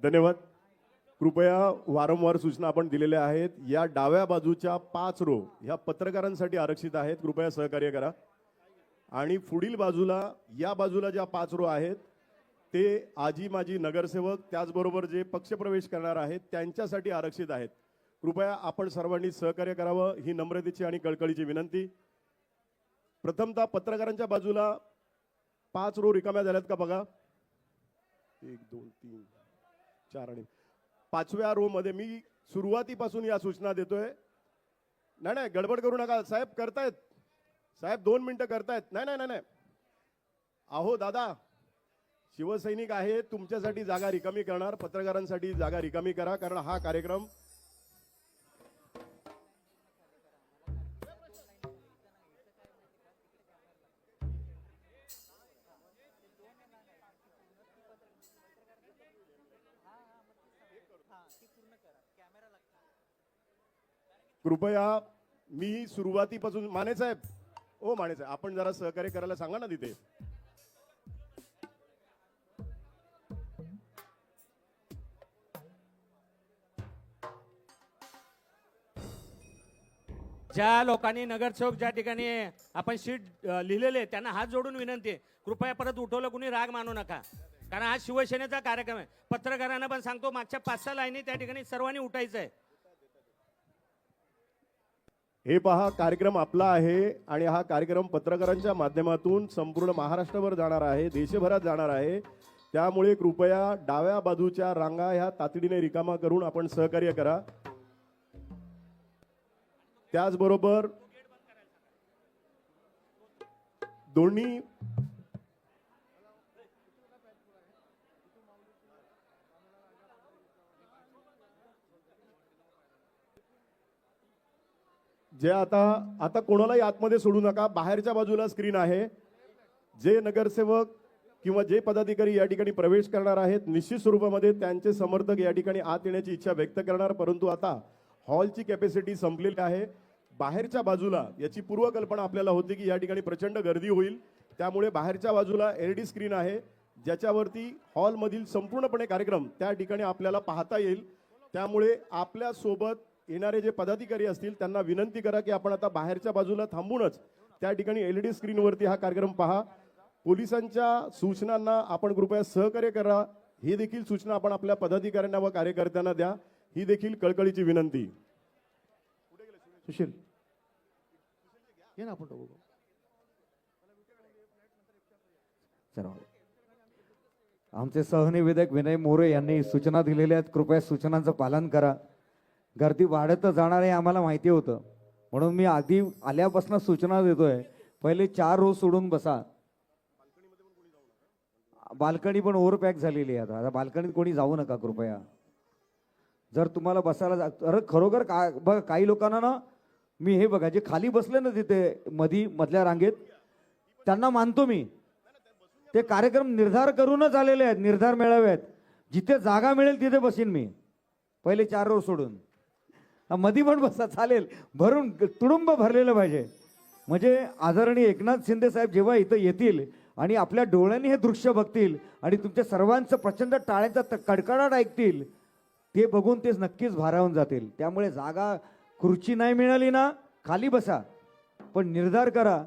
धन्यवाद. कृपया वारंवार सूचना आपण दिलेल्या आहेत. या डाव्या बाजूच्या 5 रो ह्या पत्रकारांसाठी आरक्षित आहेत. कृपया सहकार्य करा. आणि पुढील बाजूला या बाजूला ज्या 5 रो आहेत ते आजी माजी नगरसेवक त्याचबरोबर जे पक्षप्रवेश करणार आहेत त्यांच्यासाठी आरक्षित आहेत. कृपया आपण सर्वांनी सहकार्य करावं ही नम्रतेची आणि कळकळीची विनंती. प्रथमतः पत्रकारांच्या बाजूला 5 रो रिकाम्या झाल्यात का बघा. 1 2 3 4 आणि 5व्या रो मध्ये मी सुरुवातीपासून या सूचना देतोय. नाही गडबड करू नका साहेब. करतायत साहेब 2 मिनिटं करतायत. नाही अहो दादा शिवसैनिक आहे तुमच्यासाठी जागा रिकामी करणार. पत्रकारांसाठी जागा रिकामी करा कारण हा कार्यक्रम कृपया मी सुरुवातीपासून माने साहेब माने साहेब आपण जरा सहकार्य करायला सांगा ना तिथे. ज्या लोकांनी नगरसेवक ज्या ठिकाणी आपण सीट लिहिलेले त्यांना हात जोडून विनंती आहे कृपया परत उठवलं कुणी राग मानू नका कारण हा शिवसेनेचा कार्यक्रम आहे. पत्रकारांना पण सांगतो मागच्या 5-6 लाईनी त्या ठिकाणी सर्वांनी उठायचं आहे. हे पहा कार्यक्रम आपला आहे आणि हा कार्यक्रम पत्रकारांच्या माध्यमातून संपूर्ण महाराष्ट्रावर जाणार आहे, देशभरात जाणार आहे. त्यामुळे कृपया डाव्या बाजूच्या रांगा ह्या तातडीने रिकामा करून आपण सहकार्य करा. त्याचबरोबर दोन्ही जे आता कोणालाही आतमध्ये सोडू नका. बाहेरच्या बाजूला स्क्रीन आहे. जे नगरसेवक किंवा जे पदाधिकारी या ठिकाणी प्रवेश करणार आहेत निश्चित स्वरूपामध्ये त्यांचे समर्थक या ठिकाणी आत येण्याची इच्छा व्यक्त करणार. परंतु आता हॉलची कॅपॅसिटी संपलेली आहे. बाहेरच्या बाजूला याची पूर्वकल्पना आपल्याला होती की या ठिकाणी प्रचंड गर्दी होईल. त्यामुळे बाहेरच्या बाजूला LED स्क्रीन आहे ज्याच्यावरती हॉलमधील संपूर्णपणे कार्यक्रम त्या ठिकाणी आपल्याला पाहता येईल. त्यामुळे आपल्या सोबत येणारे जे पदाधिकारी असतील त्यांना विनंती करा की आपण आता बाहेरच्या बाजूला थांबूनच त्या ठिकाणी LED स्क्रीनवरती हा कार्यक्रम पहा. पोलिसांच्या सूचनांना आपण कृपया सहकार्य करा. ही देखील सूचना आपण आपल्या पदाधिकाऱ्यांना व कार्यकर्त्यांना द्या. ही देखील कळकळीची विनंती. सुशील ये ना आपण आमचे सहनिवेदक विनय मोरे यांनी सूचना दिलेल्या आहेत. कृपया सूचनांचं पालन करा. गर्दी वाढत जाणार आहे आम्हाला माहिती होतं म्हणून मी आधी आल्यापासून सूचना देतोय. पहिले 4 रो सोडून बसा. बाल्कनी पण ओव्हरपॅक झालेली आहे. आता बाल्कनीत कोणी जाऊ नका कृपया. जर तुम्हाला बसायला अरे खरोखर बघा काही लोकांना ना मी हे बघा जे खाली बसले ना तिथे मधल्या रांगेत त्यांना मानतो मी. ते कार्यक्रम निर्धार करूनच आलेले आहेत. निर्धार मेळावे आहेत. जिथे जागा मिळेल तिथे बसीन मी. पहिले 4 रो सोडून मधी पण बसा चालेल. भरून तुडुंब भरलेलं पाहिजे. म्हणजे आदरणीय एकनाथ शिंदे साहेब जेव्हा इथं येतील आणि आपल्या डोळ्यांनी हे दृश्य बघतील आणि तुमच्या सर्वांचं प्रचंड टाळ्यांचा कडकडाट ऐकतील ते बघून ते नक्कीच भारावून जातील. त्यामुळे जागा खुर्ची नाही मिळाली ना खाली बसा पण निर्धार करा